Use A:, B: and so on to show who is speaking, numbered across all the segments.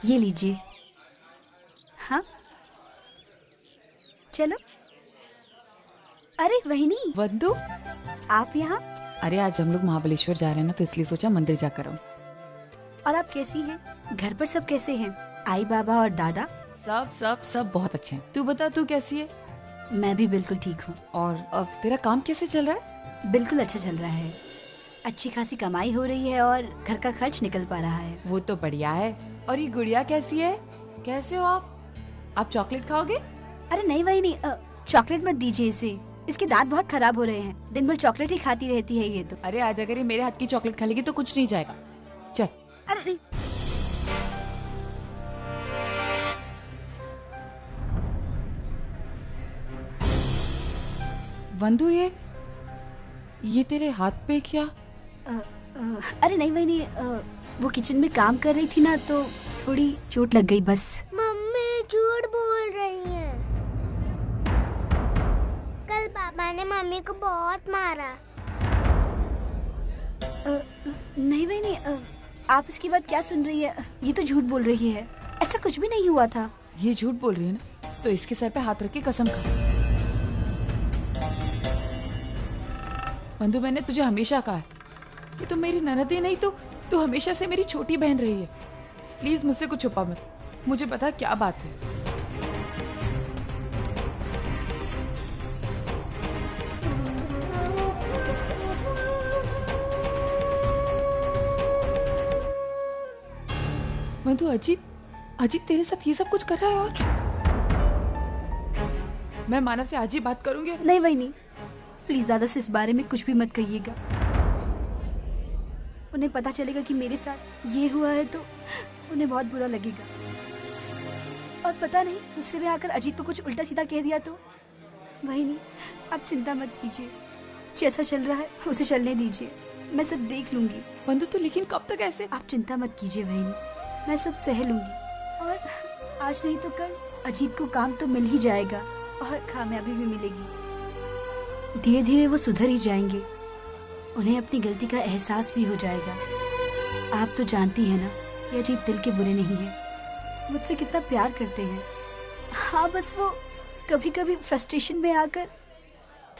A: ये लीजिए। हाँ चलो। अरे वहिनी।
B: वंदु,
A: आप यहाँ?
B: अरे आज हम लोग महाबलेश्वर जा रहे हैं ना, तो इसलिए सोचा मंदिर जाकर आऊं।
A: और आप कैसी हैं? घर पर सब कैसे हैं? आई बाबा और दादा?
B: सब सब सब बहुत अच्छे हैं। तू बता, तू कैसी है?
A: मैं भी बिल्कुल ठीक हूँ।
B: और अब तेरा काम कैसे चल रहा है?
A: बिल्कुल अच्छा चल रहा है। अच्छी खासी कमाई हो रही है और घर का खर्च निकल पा रहा है।
B: वो तो बढ़िया है। और ये गुड़िया कैसी है? कैसे हो आप? आप चॉकलेट खाओगे?
A: अरे नहीं वहिनी, चॉकलेट मत दीजिए इसे। इसके दांत बहुत खराब हो रहे हैं। दिन भर चॉकलेट ही खाती रहती है ये तो।
B: अरे आज अगर ये मेरे हाथ की चॉकलेट खा लेगी तो कुछ नहीं जाएगा। चल।
A: अरे नहीं।
B: वंदु, ये तेरे हाथ पे क्या?
A: अरे नहीं वहिनी, वो किचन में काम कर रही थी ना, तो थोड़ी चोट लग गई बस।
C: मम्मी झूठ बोल रही हैं। कल पापा ने मम्मी को बहुत मारा।
A: नहीं वहिनी, आप इसकी बात क्या सुन रही है? ये तो झूठ बोल रही है। ऐसा कुछ भी नहीं हुआ था।
B: ये झूठ बोल रही है ना, तो इसके सर पे हाथ रख के कसम खा। वंदु, मैंने तुझे हमेशा कहा है, ये तो मेरी ननद ही नहीं, तो तू हमेशा से मेरी छोटी बहन रही है। प्लीज मुझसे कुछ छुपा मत, मुझे बता क्या बात है। वंदु, अजीत तेरे साथ ये सब कुछ कर रहा है। और मैं मानव से आज ही बात करूंगी।
A: नहीं वहिनी, प्लीज दादा से इस बारे में कुछ भी मत कहिएगा। उन्हें पता चलेगा कि मेरे साथ ये हुआ है तो उन्हें बहुत बुरा लगेगा। और पता नहीं, उससे भी आकर अजीत को कुछ उल्टा सीधा कह दिया तो। वहिनी, आप चिंता मत कीजिए। जैसा चल रहा है उसे चलने दीजिए, मैं सब देख लूंगी।
B: वंदु, तो लेकिन कब तक ऐसे?
A: आप चिंता मत कीजिए वहिनी, मैं सब सह लूंगी। और आज नहीं तो कल अजीत को काम तो मिल ही जाएगा और कामयाबी भी मिलेगी। धीरे धीरे वो सुधर ही जाएंगे। उन्हें अपनी गलती का एहसास भी हो जाएगा। आप तो जानती हैं ना, ये अजीत दिल के बुरे नहीं है, मुझसे कितना प्यार करते हैं। हाँ बस वो कभी कभी फ्रस्ट्रेशन में आकर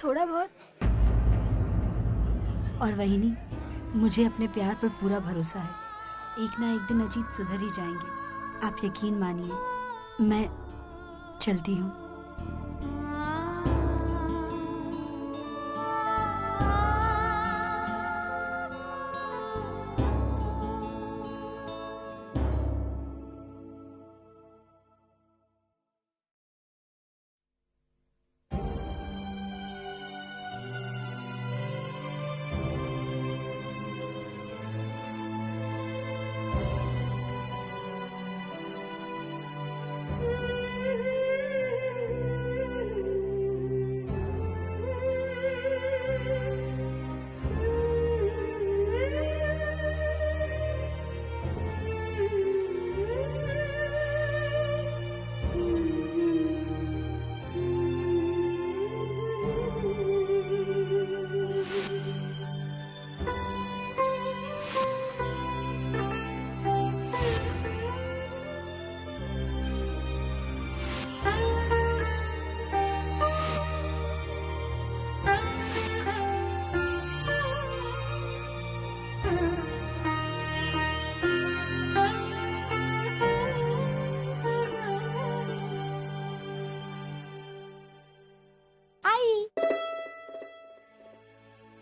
A: थोड़ा बहुत। और वहिनी, मुझे अपने प्यार पर पूरा भरोसा है। एक ना एक दिन अजीत सुधर ही जाएंगे, आप यकीन मानिए। मैं चलती हूँ।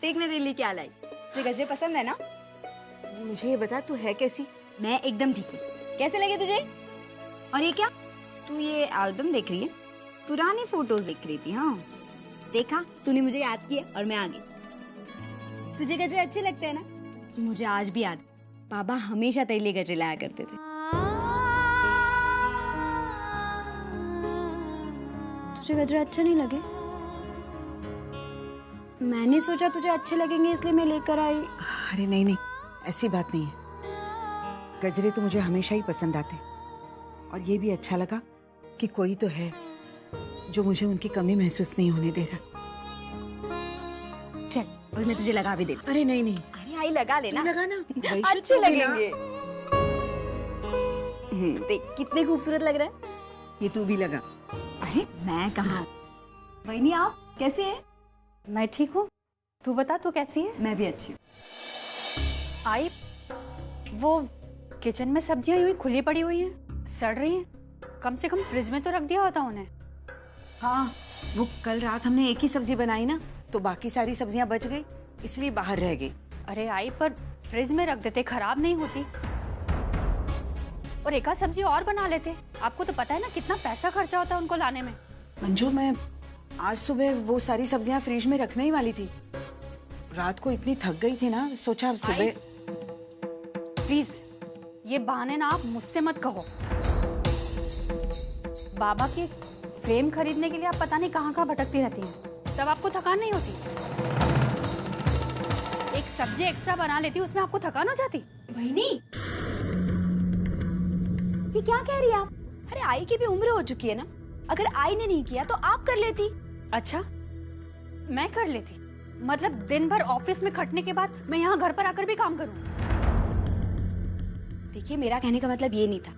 D: देख मैं तेरे लिए क्या लाई। तुझे गजरे पसंद है ना?
E: मुझे ये बता, तू है कैसी?
D: मैं एकदम ठीक हूँ। कैसे लगे तुझे? और ये क्या, तू ये एल्बम देख रही है? पुरानी फोटोज देख रही थी? हाँ देखा, तूने मुझे याद किया और मैं आ गई। तुझे गजरे अच्छे लगते हैं ना? मुझे आज भी याद, बाबा हमेशा तेरे लिए गजरे लाया करते थे। तुझे गजरे अच्छे नहीं लगे? मैंने सोचा तुझे अच्छे लगेंगे इसलिए मैं लेकर आई।
E: अरे नहीं नहीं, ऐसी बात नहीं है। गजरे तो मुझे हमेशा ही पसंद आते, और ये भी अच्छा लगा कि कोई तो है जो मुझे उनकी कमी महसूस नहीं होने दे रहा।
D: चल और मैं तुझे लगा भी देती।
E: अरे नहीं नहीं,
D: अरे आई लगा लेना।
E: लगा ना,
D: अच्छे लगेंगे। देख कितने खूबसूरत लग रहा है।
E: ये तू भी लगा।
D: अरे मैं कहाँ। वहीनी आप कैसे हैं?
F: मैं ठीक हूँ, तू बता तू कैसी है?
D: मैं भी अच्छी हूँ।
F: आई, वो किचन में सब्जियां यूं ही खुली पड़ी हुई हैं, सड़ रही हैं। कम से कम फ्रिज में तो रख दिया होता उन्हें।
E: हाँ, वो कल रात हमने एक ही सब्जी बनाई ना, तो बाकी सारी सब्जियां बच गई, इसलिए बाहर रह गई।
F: अरे आई, पर फ्रिज में रख देते, खराब नहीं होती। और एक आध सब्जी और बना लेते। आपको तो पता है ना कितना पैसा खर्चा होता है उनको लाने में।
E: मंजू, मैं आज सुबह वो सारी सब्जियां फ्रिज में रखने ही वाली थी। रात को इतनी थक गई थी ना, सोचा अब सुबह।
F: प्लीज ये बहाने ना आप मुझसे मत कहो। बाबा के फ्रेम खरीदने के लिए आप पता नहीं कहाँ कहाँ भटकती रहती हैं, तब आपको थकान नहीं होती। एक सब्जी एक्स्ट्रा बना लेती, उसमें आपको थकान हो जाती।
D: वहीनी, ये क्या कह रही हैं आप? अरे आई की भी उम्र हो चुकी है ना, अगर आई ने नहीं किया तो आप कर लेती।
F: अच्छा, मैं कर लेती? मतलब दिन भर ऑफिस में खटने के बाद मैं यहाँ घर पर आकर भी काम करूँ?
D: देखिए, मेरा कहने का मतलब ये नहीं था।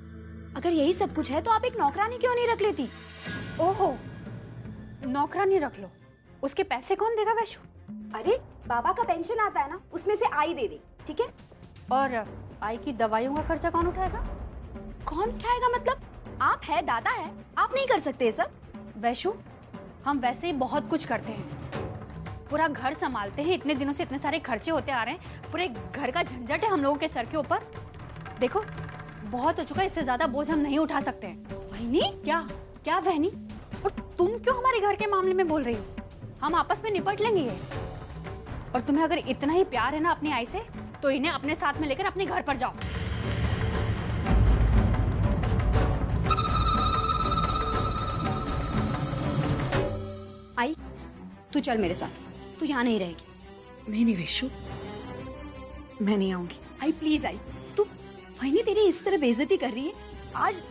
D: अगर यही सब कुछ है तो आप एक नौकरानी क्यों नहीं रख लेती?
F: ओहो, नौकरानी रख लो, उसके पैसे कौन देगा वैशु?
D: अरे बाबा का पेंशन आता है ना, उसमें से आई दे दे, ठीक है?
F: और आई की दवाइयों का खर्चा कौन उठाएगा?
D: कौन उठाएगा मतलब? आप है, दादा है, आप नहीं कर सकते ये सब?
F: वैशु, हम वैसे ही बहुत कुछ करते हैं, पूरा घर संभालते हैं, इतने दिनों से इतने सारे खर्चे होते आ रहे हैं, पूरे घर का झंझट है हम लोगों के सर के ऊपर। देखो बहुत हो चुका है, इससे ज्यादा बोझ हम नहीं उठा सकते हैं।
D: वहीनी,
F: क्या क्या वहनी? और तुम क्यों हमारे घर के मामले में बोल रही हो? हम आपस में निपट लेंगे ये। और तुम्हें अगर इतना ही प्यार है ना अपनी आई से, तो इन्हें अपने साथ में लेकर अपने घर पर जाओ।
D: आई, तू चल मेरे साथ, तू यहाँ नहीं रहेगी।
E: नहीं विशु, मैं नहीं आऊंगी।
D: आई प्लीज आई, तू वहीनी तेरी इस तरह बेइज्जती कर रही है,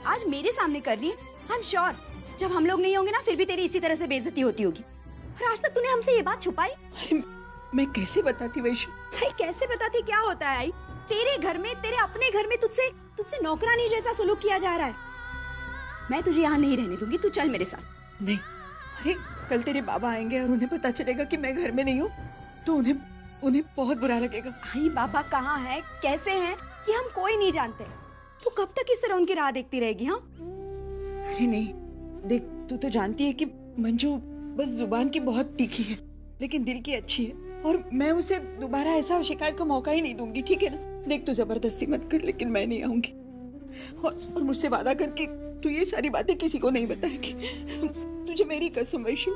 D: आज मेरे सामने कर रही है। आई एम श्योर जब हम लोग नहीं होंगे ना, फिर भी तेरी इसी तरह से बेइज्जती होती होगी। और आज तक तूने हमसे ये बात छुपाई।
E: अरे मैं कैसे बताती वैशु?
D: आई कैसे बताती? क्या होता है आई? तेरे घर में, तेरे अपने घर में तुझसे नौकरानी जैसा सलूक किया जा रहा है। मैं तुझे यहाँ नहीं रहने दूंगी, तू चल मेरे साथ।
E: नहीं, अरे कल तेरे बाबा आएंगे और उन्हें पता चलेगा कि मैं घर में नहीं हूँ, तो उन्हें बहुत बुरा लगेगा।
D: आई बाबा कहाँ है, कैसे हैं, ये हम कोई नहीं जानते। तू कब तक इस तरह उनकी राह देखती रहेगी? हाँ
E: अरे नहीं, देख तू तो जानती है कि मंजू बस जुबान की बहुत तीखी है, लेकिन दिल की अच्छी है, और मैं उसे दोबारा ऐसा शिकायत का मौका ही नहीं दूंगी, ठीक है ना? देख तू जबरदस्ती मत कर, लेकिन मैं नहीं आऊंगी। और मुझसे वादा करके तू ये सारी बातें किसी को नहीं बताएगी। तुझे मेरी कसम वैशु,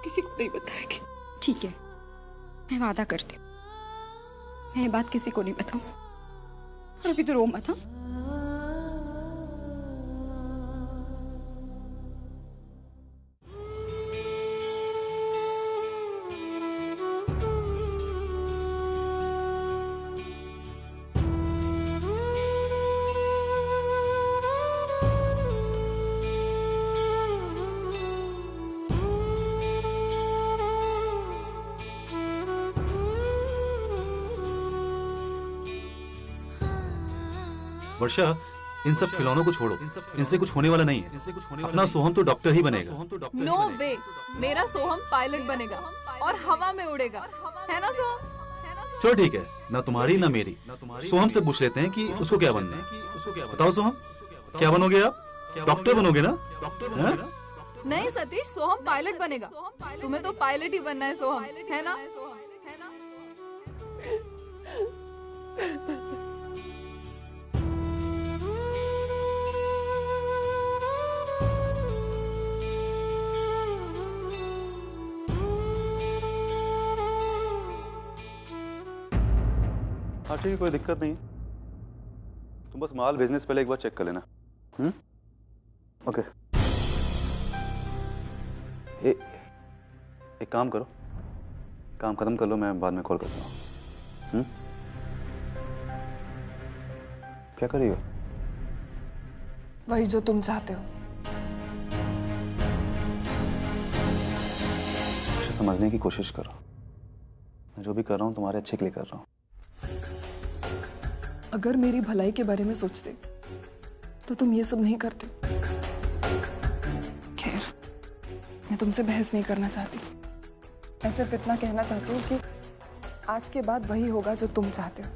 E: किसी को नहीं बताएगी।
D: ठीक है, मैं वादा करती हूँ, मैं ये बात किसी को नहीं बताऊँ। और अभी तो रो मत। हाँ
G: वर्षा, इन सब खिलौनों को छोड़ो, इनसे कुछ होने वाला नहीं है। अपना सोहम तो डॉक्टर ही बनेगा।
B: नो वे, मेरा सोहम पायलट बनेगा और हवा में उड़ेगा, है ना सोहम?
G: चलो ठीक है, ना तुम्हारी ना मेरी। सोहम से पूछ लेते हैं कि उसको क्या बनना है। बताओ सोहम, क्या बनोगे आप? डॉक्टर बनोगे ना?
B: नहीं सतीश, सोहम पायलट बनेगा। तुम्हें तो पायलट ही बनना है सोहम, है ना?
H: हाँ ठीक है, कोई दिक्कत नहीं। तुम बस माल भेजने से पहले एक बार चेक कर लेना। ओके। एक काम करो, काम खत्म कर लो, मैं बाद में कॉल करता हूँ। क्या कर रही हो?
B: वही जो तुम चाहते हो।
H: समझने की कोशिश करो, मैं जो भी कर रहा हूँ तुम्हारे अच्छे के लिए कर रहा हूँ।
B: अगर मेरी भलाई के बारे में सोचते
I: तो तुम ये सब नहीं करते। खैर, मैं तुमसे बहस नहीं करना चाहती। मैं सिर्फ इतना कहना चाहती हूँ कि आज के बाद वही होगा जो तुम चाहते हो।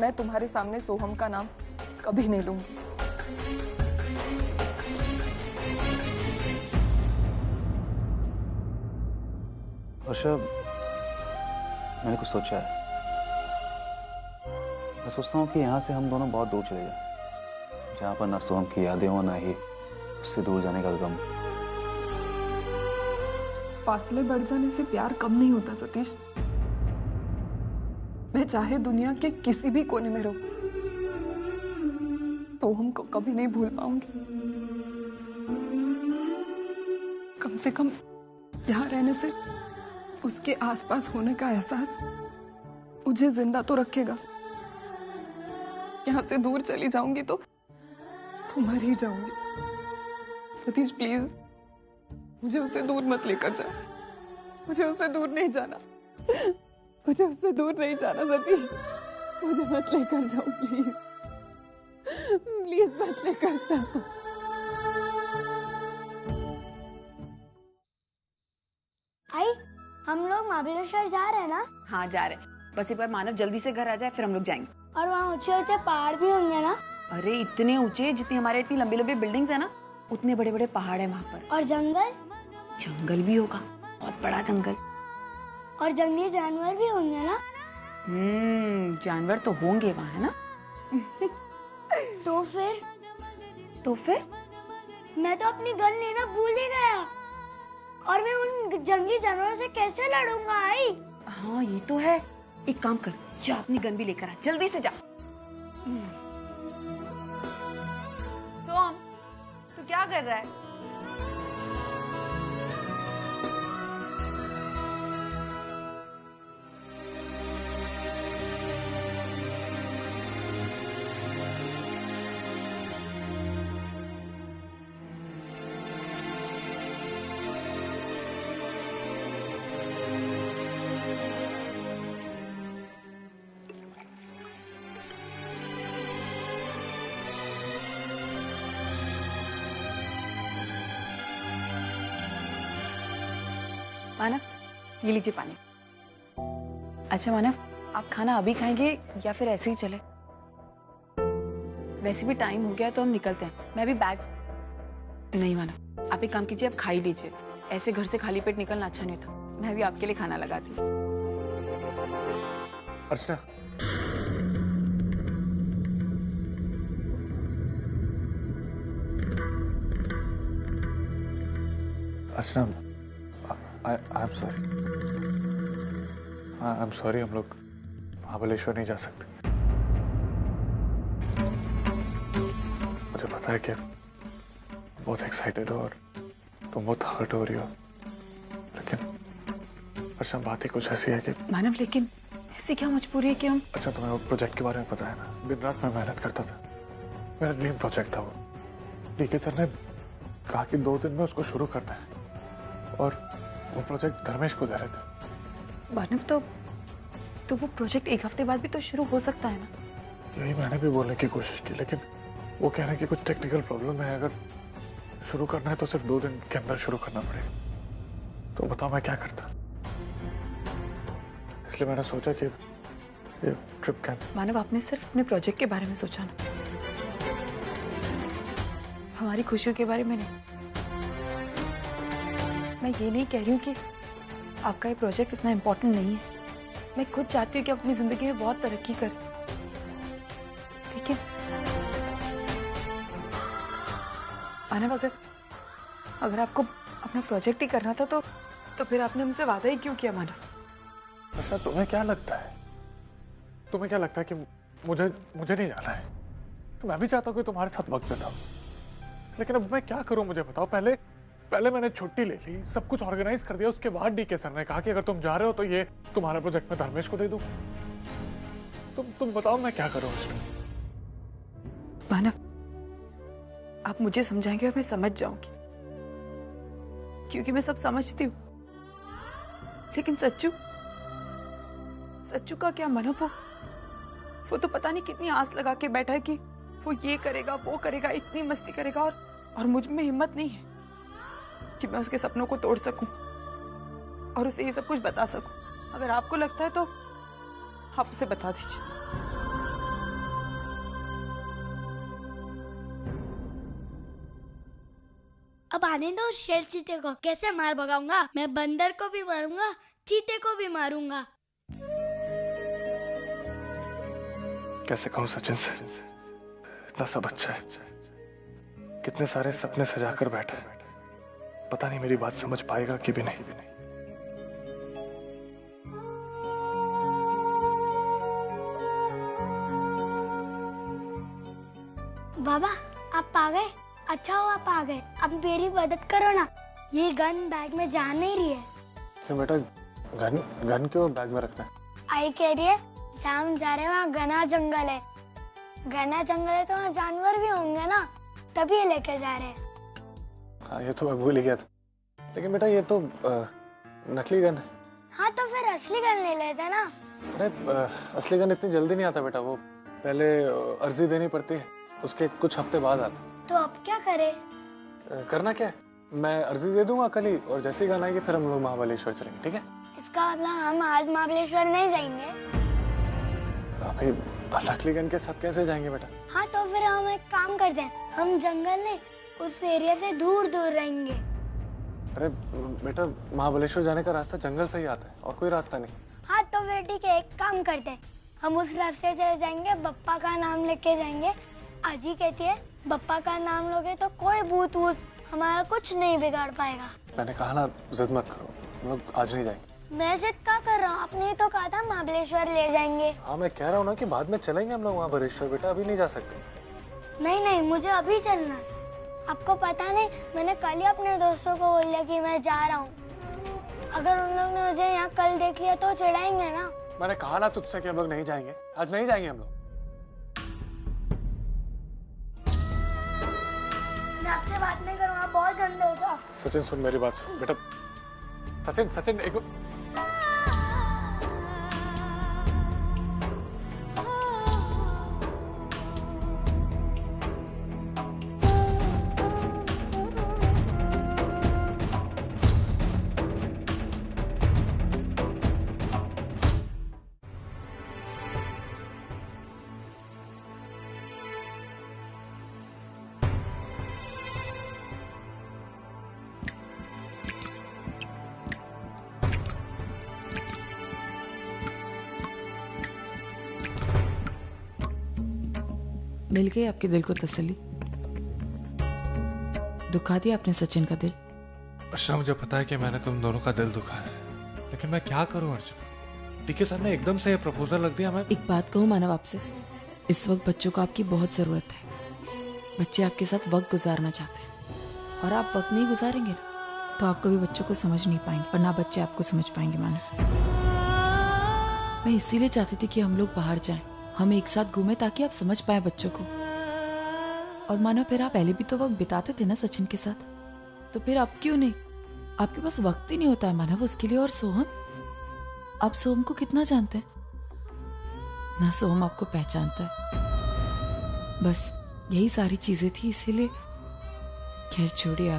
I: मैं तुम्हारे सामने सोहम का नाम कभी नहीं लूंगी।
H: वर्षा, मैंने कुछ सोचा है। मैं सोचता हूँ कि यहाँ से हम दोनों बहुत दूर चले जाएं, जहाँ पर ना सोहम की यादें हो, ना ही उससे दूर जाने का गम।
I: फासले बढ़ जाने से प्यार कम नहीं होता सतीश। मैं चाहे दुनिया के किसी भी कोने में रहूं, तो हमको कभी नहीं भूल पाऊंगी। कम से कम यहाँ रहने से उसके आसपास होने का एहसास मुझे जिंदा तो रखेगा। यहाँ से दूर चली जाऊंगी तो मर ही जाऊंगी। सतीश प्लीज, मुझे उससे दूर मत लेकर जा। मुझे उससे दूर नहीं जाना। मुझे उससे दूर नहीं जाना सतीश। मुझे मत लेकर जाओ प्लीज। प्लीज मत लेकर जाओ।
C: आई, हम लोग महाबलेश्वर जा रहे हैं ना?
D: हाँ जा रहे, बस एक बार मानव जल्दी से घर आ जाए फिर हम लोग जाएंगे।
C: और वहाँ ऊंचे ऊंचे पहाड़ भी होंगे ना?
D: अरे इतने ऊंचे, जितनी हमारे इतनी लंबी लंबी बिल्डिंग्स है ना, उतने बड़े बड़े पहाड़ है वहाँ पर।
C: और जंगल?
D: जंगल भी होगा, बहुत बड़ा जंगल।
C: और जंगली जानवर भी होंगे ना?
D: जानवर तो होंगे वहाँ, है ना?
C: तो फिर मैं तो अपनी गन लेना भूल ही गया। और मैं उन जंगली जानवरों से कैसे लड़ूंगा आई?
D: हाँ ये तो है। एक काम कर, जा अपनी गन भी लेकर आ, जल्दी से जा। सोम, तू क्या कर रहा है? मानव, ये लीजिए पानी। अच्छा मानव, आप खाना अभी खाएंगे या फिर ऐसे ही चले? वैसे भी टाइम हो गया तो हम निकलते हैं। मैं भी बैग नहीं मानव, आप एक काम कीजिए, आप खा ही लीजिए। ऐसे घर से खाली पेट निकलना अच्छा नहीं था। मैं भी आपके लिए खाना लगाती हूँ।
J: अर्चना, अर्चना, I'm sorry. I'm sorry, हम लोग महाबलेश्वर नहीं जा सकते। मुझे पता है कि बहुत एक्साइटेड हो और तुम बहुत हर्ट हो रही हो, लेकिन अच्छा बात ही कुछ ऐसी है कि
B: मानव, लेकिन ऐसी क्या मजबूरी है कि हम...
J: अच्छा तुम्हें वो प्रोजेक्ट के बारे में पता है ना? दिन रात मैं मेहनत करता था। मेरा ड्रीम प्रोजेक्ट था वो। डीके सर ने कहा कि 2 दिन में उसको शुरू करना है और वो प्रोजेक्ट धर्मेश को दे रहे थे।
B: मानव, तो वो प्रोजेक्ट 1 हफ्ते बाद भी तो शुरू हो सकता है ना?
J: यही मैंने भी बोलने की कोशिश की, लेकिन वो कह रहे हैं कि कुछ टेक्निकल प्रॉब्लम है। अगर शुरू करना है तो सिर्फ 2 दिन के अंदर शुरू करना पड़ेगा। तो बताओ मैं क्या करता? इसलिए मैंने सोचा कि ये ट्रिप कैंसिल।
B: मानव, आपने सिर्फ अपने प्रोजेक्ट के बारे में सोचा ना, हमारी खुशियों के बारे में नहीं। मैं ये नहीं कह रही हूँ कि आपका ये प्रोजेक्ट इतना इम्पोर्टेंट नहीं है। मैं खुद चाहती हूँ कि अपनी जिंदगी में बहुत तरक्की करें, ठीक है? मानव, अगर आपको अपना प्रोजेक्ट ही करना था तो फिर आपने हमसे वादा ही क्यों किया मानव?
J: अच्छा तुम्हें क्या लगता है? तुम्हें क्या लगता है कि मुझे नहीं जाना है? तो मैं भी चाहता हूँ कि तुम्हारे साथ वक्त बिताऊं, लेकिन अब मैं क्या करूँ मुझे बताओ। पहले मैंने छुट्टी ले ली, सब कुछ ऑर्गेनाइज कर दिया। उसके बाद डीके सर ने कहा कि अगर तुम जा रहे हो तो ये तुम्हारा प्रोजेक्ट मैं धर्मेश को दे दूं। तुम बताओ मैं क्या करूं इसमें?
B: मानव, आप मुझे समझाएंगे और मैं समझ जाऊंगी, क्योंकि मैं सब समझती हूँ। लेकिन सच्चू का क्या? मानव, वो तो पता नहीं कितनी आस लगा के बैठा है कि
I: वो ये करेगा वो करेगा, इतनी मस्ती करेगा, और मुझ में हिम्मत नहीं है कि मैं उसके सपनों को तोड़ सकूं और उसे ये सब कुछ बता सकूं। अगर आपको लगता है तो आप उसे बता दीजिए।
C: अब आने दो शेर चीते को, कैसे मार भगाऊंगा? मैं बंदर को भी मारूंगा, चीते को भी मारूंगा।
J: कैसे कहूं सचिन से, इतना सब अच्छा है, कितने सारे सपने सजा कर बैठा है, पता नहीं मेरी बात समझ पाएगा कि भी नहीं।
C: बाबा आप आ गए, अच्छा हो आप आ गए। अब मेरी मदद करो ना, ये गन बैग में जा नहीं रही है।
J: क्यों बेटा, गन क्यों बैग में रखना है?
C: आई कह रही है जहाँ हम जा रहे हैं वहाँ घना जंगल है, घना जंगल है तो वहाँ जानवर भी होंगे ना, तभी ये लेके जा रहे हैं।
J: हाँ ये तो मैं भूल ही गया था, लेकिन बेटा ये तो नकली गन है।
C: हाँ तो फिर असली गन ले लेते ना।
J: अरे असली गन इतनी जल्दी नहीं आता बेटा, वो पहले अर्जी देनी पड़ती है, उसके कुछ हफ्ते बाद आता।
C: तो अब क्या करे?
J: करना क्या है, मैं अर्जी दे दूंगा कल ही, और जैसे ही गाना आएगी फिर हम लोग महाबलेश्वर चलेंगे, ठीक है?
C: इसका मतलब हम आज महाबलेश्वर नहीं जाएंगे?
J: अभी नकली गन के साथ कैसे जाएंगे बेटा?
C: हाँ तो फिर हम एक काम करते हैं, हम जंगल में उस एरिया से दूर दूर रहेंगे।
J: अरे बेटा महाबलेश्वर जाने का रास्ता जंगल से ही आता है, और कोई रास्ता नहीं।
C: हाँ तो फिर ठीक है, एक काम करते हैं, हम उस रास्ते से जाएंगे, बप्पा का नाम लेके जाएंगे। अजी कहती है बप्पा का नाम लोगे तो कोई भूत वूत हमारा कुछ नहीं बिगाड़ पाएगा।
J: मैंने कहा ना जिद मत करो, हम लोग आज नहीं जाएंगे।
C: मैं जिद क्या कर रहा हूँ, आपने तो कहा था महाबलेश्वर ले जाएंगे।
J: हाँ मैं कह रहा हूँ ना कि बाद में चलेंगे हम लोग महाबलेश्वर, बेटा अभी नहीं जा सकते।
C: नहीं मुझे अभी चलना है। आपको पता नहीं, मैंने कल ही अपने दोस्तों को बोल दिया कि मैं जा रहा हूँ। अगर उन लोग ने मुझे यहाँ कल देख लिया तो चिढ़ाएंगे ना।
J: मैंने कहा ना तुझसे कि हम लोग नहीं जाएंगे, आज नहीं जाएंगे हम लोग।
C: मैं आपसे बात नहीं करूँगा, बहुत गंदे हो जाओ।
J: सचिन सुन मेरी बात सुन बेटा, सचिन एक
B: मिल गई आपके दिल को तसल्ली? दुखा दिया आपने सचिन का दिल?
J: अर्चना मुझे पता है कि मैंने तुम दोनों का दिल दुखाया है, लेकिन मैं क्या करूं अर्चना? टीके साहब ने एकदम से ये प्रपोजल रख दिया। मैं
B: एक बात कहूँ मानव आपसे, इस वक्त बच्चों को आपकी बहुत जरूरत है। बच्चे आपके साथ वक्त गुजारना चाहते हैं, और आप वक्त नहीं गुजारेंगे ना तो आप कभी बच्चों को समझ नहीं पाएंगे, और ना बच्चे आपको समझ पाएंगे। मानव मैं इसीलिए चाहती थी कि हम लोग बाहर जाएं, हम एक साथ घूमें ताकि आप समझ पाए बच्चों को। और मानो फिर आप पहले भी तो वक्त बिताते थे ना सचिन के साथ, तो फिर अब क्यों नहीं? आपके पास वक्त ही नहीं होता है मानव उसके लिए। और सोहम, आप सोहम को कितना जानते हैं? ना सोहम आपको पहचानता है। बस यही सारी चीजें थी, इसीलिए। खैर छोड़िए,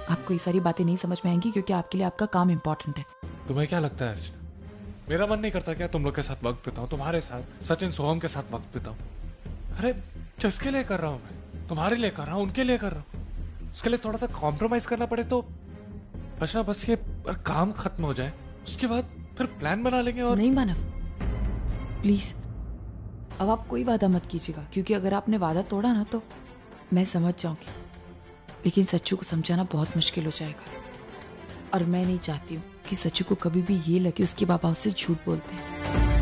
B: आपको ये सारी बातें नहीं समझ में आएंगी क्योंकि आपके लिए आपका काम इम्पोर्टेंट है।
J: तुम्हें क्या लगता है अर्चना, मेरा मन नहीं करता क्या तुम लोग के साथ वक्त बिताऊं, तुम्हारे साथ, सचिन सोहम के साथ वक्त बिताऊं? अरे किसके लिए कर रहा हूं मैं? तुम्हारे लिए कर रहा हूं, उनके लिए कर रहा हूं। उसके लिए थोड़ा सा कॉम्प्रोमाइज करना पड़े तो अर्चना बस ये काम खत्म हो जाए, उसके बाद फिर प्लान बना लेंगे। और
B: नहीं मानव, प्लीज अब आप कोई वादा मत कीजिएगा, क्योंकि अगर आपने वादा तोड़ा ना तो मैं समझ जाऊंगी, लेकिन सच्चू को समझाना बहुत मुश्किल हो जाएगा। और मैं नहीं चाहती हूँ कि सच्चू को कभी भी ये लगे उसके बाबा उससे झूठ बोलते हैं।